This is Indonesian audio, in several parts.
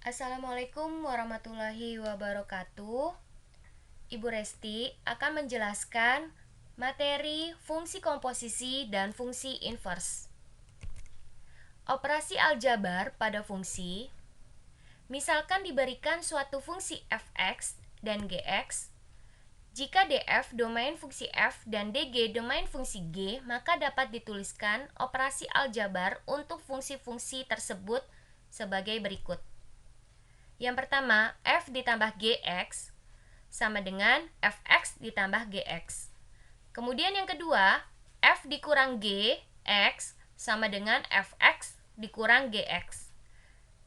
Assalamualaikum warahmatullahi wabarakatuh. Ibu Resti akan menjelaskan materi fungsi komposisi dan fungsi inverse. Operasi aljabar pada fungsi. Misalkan diberikan suatu fungsi fx dan gx. Jika df domain fungsi f dan dg domain fungsi g, maka dapat dituliskan operasi aljabar untuk fungsi-fungsi tersebut sebagai berikut. Yang pertama, f ditambah gx sama dengan fx ditambah gx. Kemudian yang kedua, f dikurang g, x sama dengan fx dikurang gx.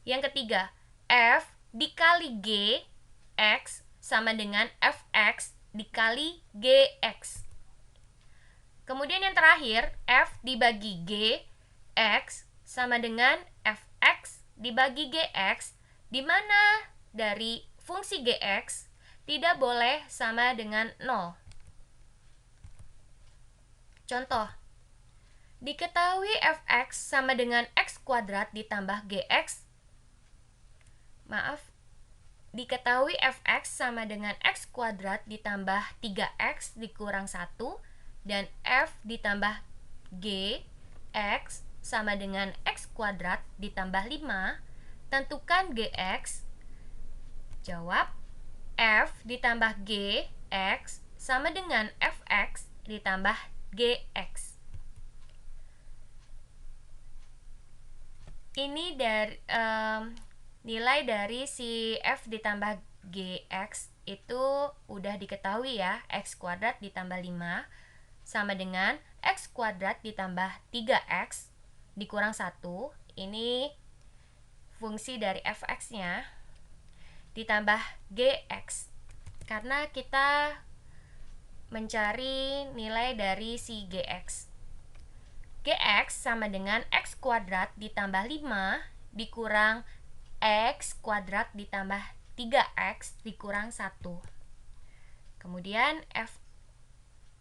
Yang ketiga, f dikali g, x sama dengan fx dikali gx. Kemudian yang terakhir, f dibagi g, x sama dengan fx dibagi gx, di mana dari fungsi gx tidak boleh sama dengan 0. Contoh, diketahui fx sama dengan x kuadrat ditambah gx. Diketahui fx sama dengan x kuadrat ditambah 3x dikurang 1 dan f ditambah g, x sama dengan x kuadrat ditambah 5. Tentukan gx. Jawab, f ditambah g, x sama dengan fx ditambah gx. Ini dari nilai dari si f ditambah gx itu udah diketahui ya. X kuadrat ditambah 5 sama dengan x kuadrat ditambah 3x dikurang 1. Ini fungsi dari fx-nya ditambah gx. Karena kita mencari nilai dari si gx. Gx sama dengan x kuadrat ditambah 5 dikurang x kuadrat ditambah 3x dikurang 1. Kemudian f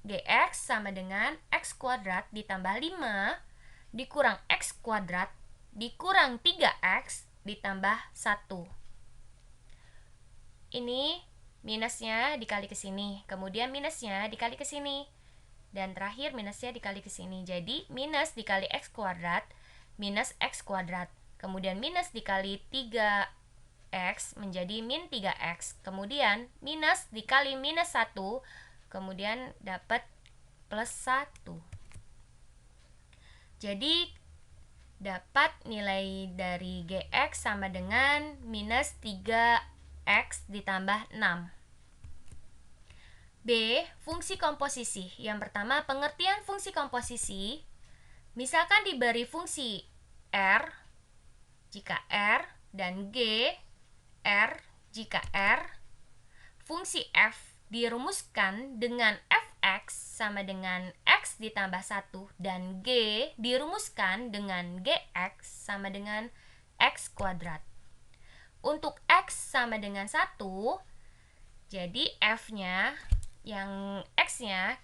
gx sama dengan x kuadrat ditambah 5 dikurang x kuadrat dikurang 3x ditambah 1. Ini minusnya dikali ke sini, kemudian minusnya dikali ke sini, dan terakhir minusnya dikali ke sini. Jadi minus dikali x kuadrat minus x kuadrat. Kemudian minus dikali 3x menjadi min 3x. Kemudian minus dikali minus 1, kemudian dapat plus 1. Jadi dapat nilai dari gx sama dengan minus 3x ditambah 6. B. Fungsi komposisi. Yang pertama, pengertian fungsi komposisi. Misalkan diberi fungsi r jika r dan g, r jika r. Fungsi f dirumuskan dengan fx sama dengan x ditambah 1 dan g dirumuskan dengan gx sama dengan x kuadrat. Untuk x sama dengan 1, jadi f-nya yang x-nya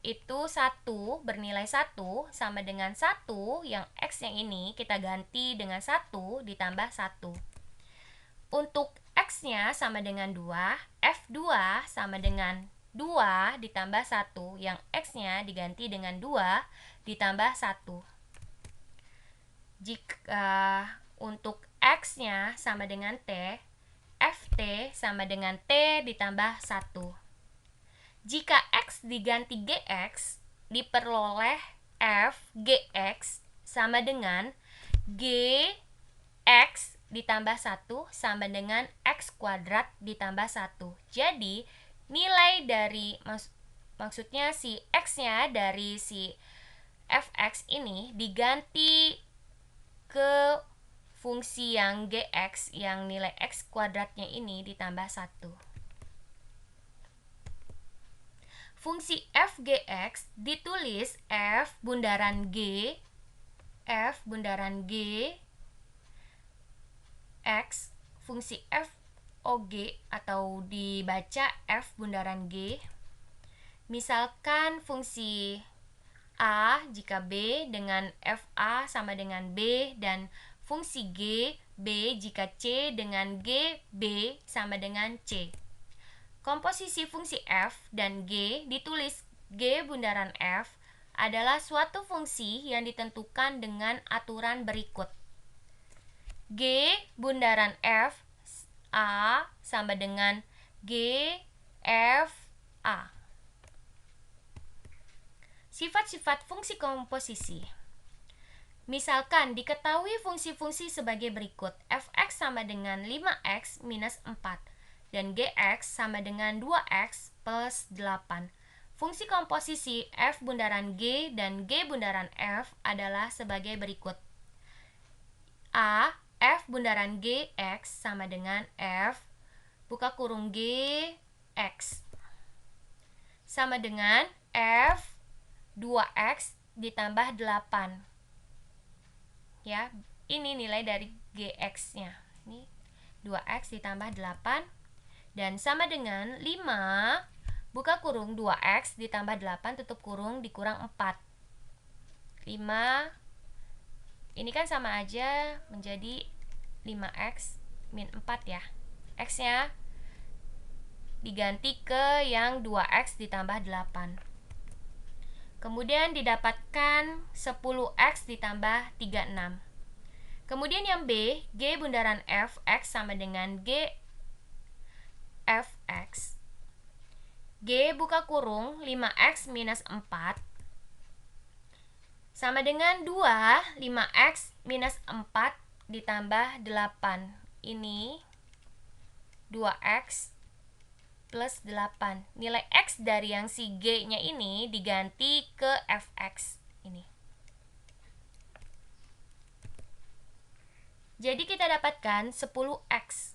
itu 1 bernilai 1 sama dengan 1 yang x yang ini kita ganti dengan 1 ditambah 1. Untuk x-nya sama dengan 2, f2 sama dengan 2 ditambah 1 yang x-nya diganti dengan 2 ditambah 1. Jika untuk x-nya sama dengan t, ft sama dengan t ditambah 1. Jika x diganti gx, diperoleh f gx sama dengan gx ditambah 1 sama dengan x kuadrat ditambah 1. Jadi nilai dari maksudnya si x-nya dari si fx ini diganti ke fungsi yang gx yang nilai x kuadratnya ini ditambah 1. Fungsi f gx ditulis f bundaran g x fungsi f og atau dibaca f bundaran g. Misalkan fungsi a jika b dengan fa sama dengan b dan fungsi G, B jika C dengan G, B sama dengan C. Komposisi fungsi f dan G ditulis G bundaran f adalah suatu fungsi yang ditentukan dengan aturan berikut. G bundaran f A sama dengan G F A. Sifat-sifat fungsi komposisi. Misalkan diketahui fungsi-fungsi sebagai berikut. Fx sama dengan 5x minus 4 dan Gx sama dengan 2x plus 8. Fungsi komposisi f bundaran G dan G bundaran f adalah sebagai berikut. A. F bundaran Gx sama dengan F buka kurung Gx sama dengan F 2x ditambah 8. Ya, ini nilai dari Gx-nya. Ini 2x ditambah 8 dan sama dengan 5 buka kurung 2x ditambah 8 tutup kurung dikurang 4. 5 ini kan sama aja menjadi 5x min 4 ya. X-nya diganti ke yang 2x ditambah 8. Kemudian didapatkan 10x ditambah 36. Kemudian yang B, G bundaran f, x sama dengan G fx. G buka kurung 5x minus 4 sama dengan 2, 5x minus 4 ditambah 8. Ini 2x plus 8. Nilai x dari yang si G-nya ini diganti ke fx ini. Jadi kita dapatkan 10x.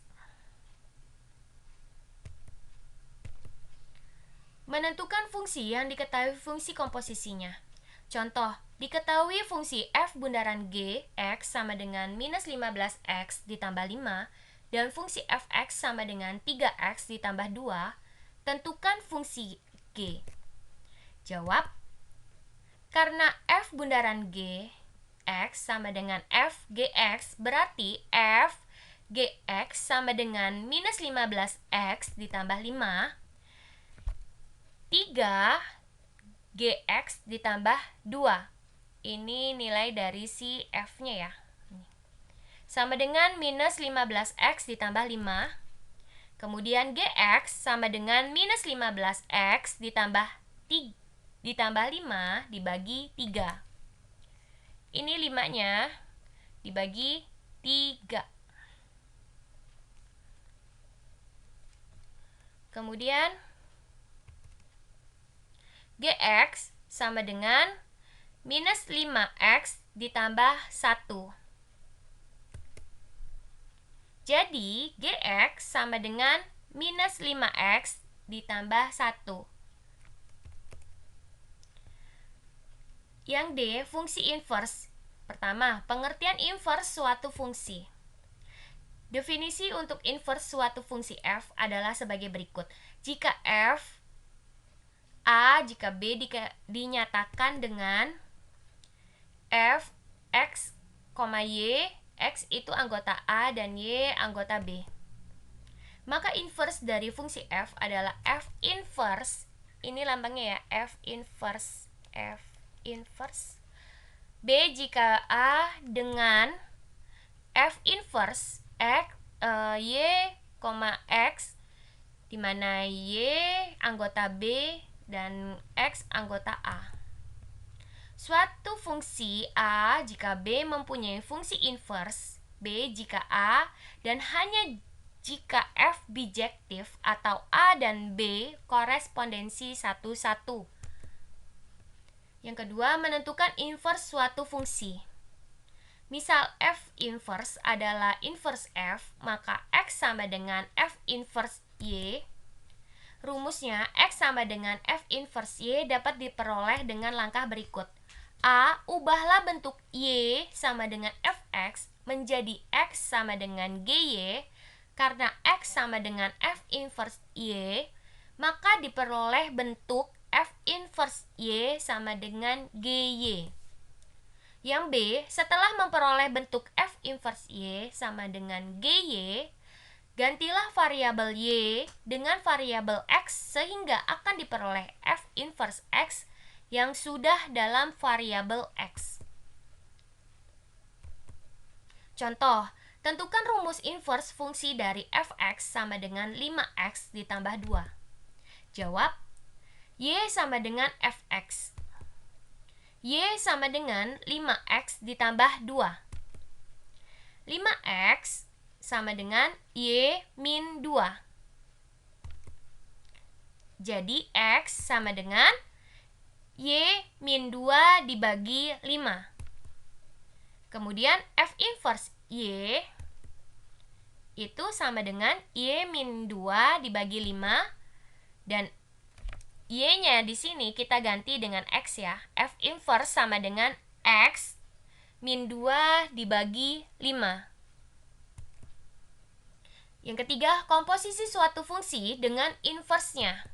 Menentukan fungsi yang diketahui fungsi komposisinya. Contoh, diketahui fungsi f bundaran G, x sama dengan minus 15x ditambah 5 dan fungsi fx sama dengan 3x ditambah 2, tentukan fungsi G. Jawab, karena f bundaran G, x sama dengan f Gx, berarti f Gx sama dengan minus 15x ditambah 5, 3 Gx ditambah 2. Ini nilai dari si f-nya ya. Sama dengan minus 15x ditambah 5. Kemudian Gx sama dengan minus 15x ditambah 5 dibagi 3. Ini 5-nya dibagi 3. Kemudian Gx sama dengan minus 5x ditambah 1. Jadi Gx sama dengan minus 5x ditambah 1. Yang D, fungsi inverse. Pertama, pengertian inverse suatu fungsi. Definisi untuk inverse suatu fungsi f adalah sebagai berikut. Jika f A, jika B dinyatakan dengan f x, y, x itu anggota A dan y anggota B. Maka inverse dari fungsi f adalah f inverse. Ini lambangnya ya, f inverse. B jika A dengan f inverse x, y, x, di mana y anggota B dan x anggota A. Suatu fungsi A jika B mempunyai fungsi inverse B jika A dan hanya jika f bijektif atau A dan B korespondensi satu-satu. Yang kedua, menentukan inverse suatu fungsi. Misal f inverse adalah inverse f, maka x sama dengan f inverse y. Rumusnya, x sama dengan f inverse y dapat diperoleh dengan langkah berikut. A, ubahlah bentuk y sama dengan fx menjadi x sama dengan gy. Karena x sama dengan f inverse y, maka diperoleh bentuk f inverse y sama dengan gy. Yang B, setelah memperoleh bentuk F inverse Y sama dengan GY, gantilah variabel Y dengan variabel X sehingga akan diperoleh F inverse X yang sudah dalam variabel X. Contoh, tentukan rumus inverse fungsi dari fx sama dengan 5x ditambah 2. Jawab, y sama dengan fx. Y sama dengan 5x ditambah 2. 5x sama dengan y min 2. Jadi x sama dengan y min 2 dibagi 5. Kemudian F inverse Y itu sama dengan Y min 2 dibagi 5. Dan Y-nya di sini kita ganti dengan X ya. F inverse sama dengan X min 2 dibagi 5. Yang ketiga, komposisi suatu fungsi dengan inverse-nya.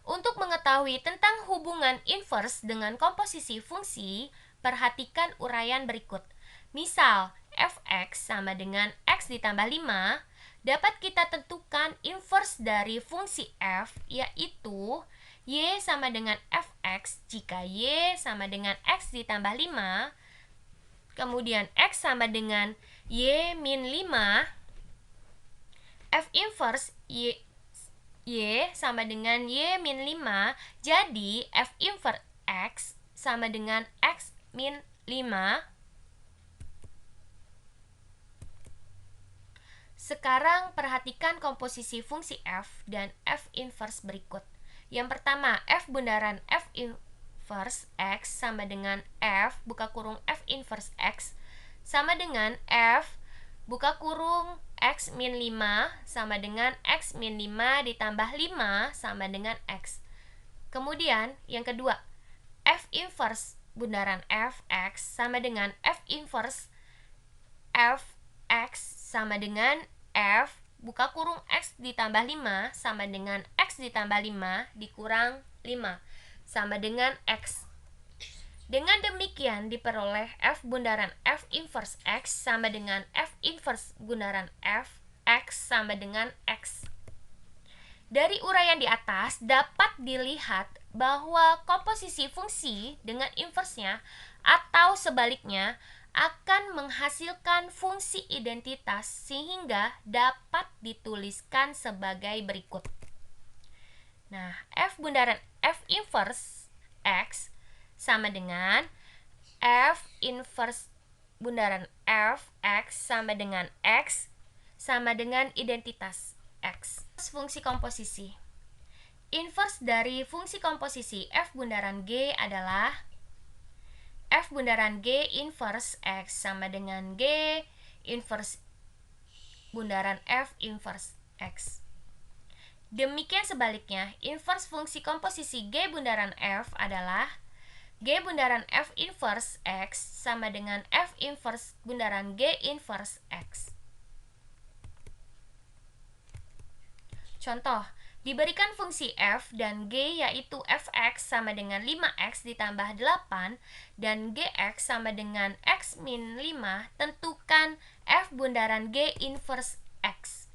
Untuk mengetahui tentang hubungan inverse dengan komposisi fungsi, perhatikan uraian berikut. Misal, fx sama dengan x ditambah 5, dapat kita tentukan inverse dari fungsi f, yaitu y sama dengan fx jika y sama dengan x ditambah 5, kemudian x sama dengan y min 5, f inverse y sama dengan y min 5, jadi f inverse x sama dengan x min 5. Sekarang perhatikan komposisi fungsi f dan f inverse berikut. Yang pertama, f bundaran f inverse x sama dengan f buka kurung f inverse x sama dengan f buka kurung x min 5 sama dengan x min 5 ditambah 5 sama dengan x. Kemudian yang kedua, f inverse bundaran fx sama dengan f inverse fx sama dengan f buka kurung x ditambah 5 sama dengan x ditambah 5 dikurang 5 sama dengan x. Dengan demikian diperoleh f bundaran f inverse x sama dengan f inverse bundaran f x sama dengan x. Dari uraian di atas dapat dilihat bahwa komposisi fungsi dengan inverse-nya atau sebaliknya akan menghasilkan fungsi identitas sehingga dapat dituliskan sebagai berikut. Nah, f bundaran f inverse x sama dengan f inverse bundaran f x sama dengan x sama dengan identitas x. Fungsi komposisi. Inverse dari fungsi komposisi f bundaran g adalah f bundaran g inverse x sama dengan g inverse bundaran f inverse x. Demikian sebaliknya, inverse fungsi komposisi g bundaran f adalah g bundaran f inverse x sama dengan f inverse bundaran g inverse x. Contoh, diberikan fungsi f dan g yaitu fx sama dengan 5x ditambah 8 dan gx sama dengan x min 5, tentukan f bundaran g inverse x.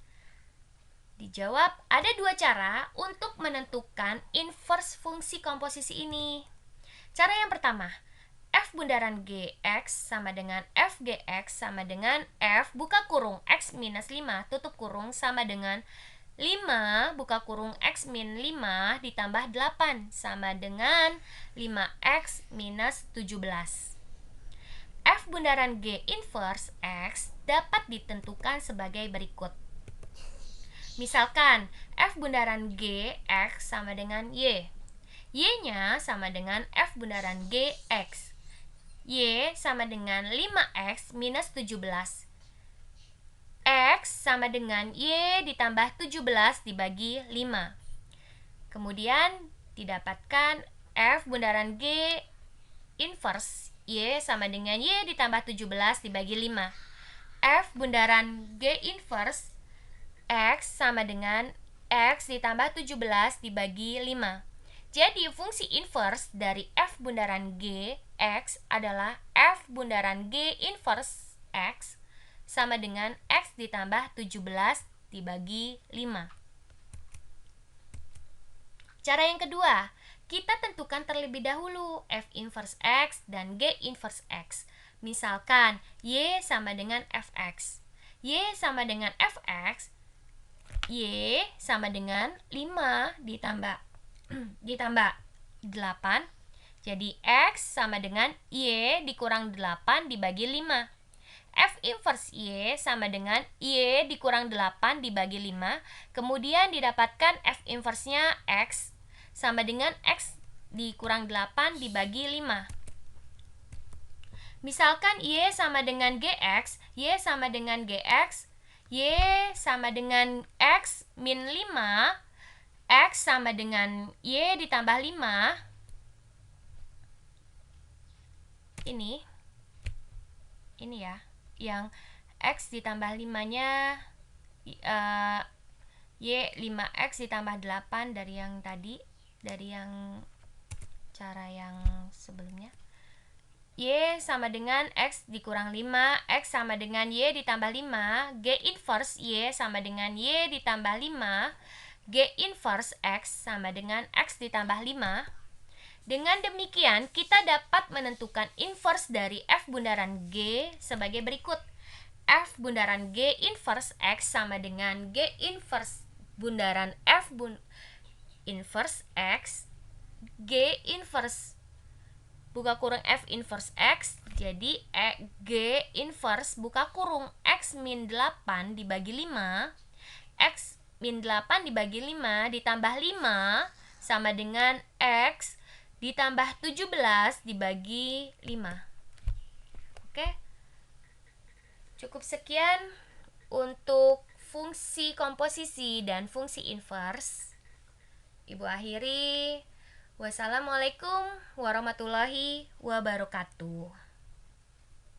Dijawab, ada dua cara untuk menentukan inverse fungsi komposisi ini. Cara yang pertama, f bundaran gx sama dengan f gx sama dengan f buka kurung x minus 5 tutup kurung sama dengan 5 buka kurung x min 5 ditambah 8 sama dengan 5x minus 17. F bundaran G inverse X dapat ditentukan sebagai berikut. Misalkan F bundaran G X sama dengan Y. Y-nya sama dengan F bundaran G X. Y sama dengan 5x minus 17. X sama dengan Y ditambah 17 dibagi 5. Kemudian didapatkan F bundaran G inverse Y sama dengan Y ditambah 17 dibagi 5. F bundaran G inverse X sama dengan X ditambah 17 dibagi 5. Jadi fungsi inverse dari f bundaran g x adalah f bundaran g inverse x sama dengan x ditambah 17 dibagi 5. Cara yang kedua, kita tentukan terlebih dahulu f inverse x dan g inverse x. Misalkan y sama dengan fx. Y sama dengan fx, y sama dengan 5 ditambah 8. Jadi x sama dengan y dikurang 8 dibagi 5. F inverse y sama dengan y dikurang 8 dibagi 5. Kemudian didapatkan F inverse-nya x sama dengan x dikurang 8 dibagi 5. Misalkan y sama dengan gx, y sama dengan gx, y sama dengan x min 5, x sama dengan y ditambah 5. Ini ya, yang x ditambah 5-nya y 5x ditambah 8 dari yang tadi, dari yang cara yang sebelumnya. Y sama dengan x dikurang 5, x sama dengan y ditambah 5, g inverse y sama dengan y ditambah 5, g inverse x sama dengan x ditambah 5. Dengan demikian, kita dapat menentukan inverse dari f bundaran g sebagai berikut. F bundaran g inverse x sama dengan g inverse bundaran f inverse x, g inverse buka kurung f inverse x, jadi g inverse buka kurung x min 8 dibagi 5, x min 8 dibagi 5 ditambah 5 sama dengan x ditambah 17 dibagi 5. Oke, cukup sekian untuk fungsi komposisi dan fungsi inverse. Ibu akhiri. Wassalamualaikum warahmatullahi wabarakatuh.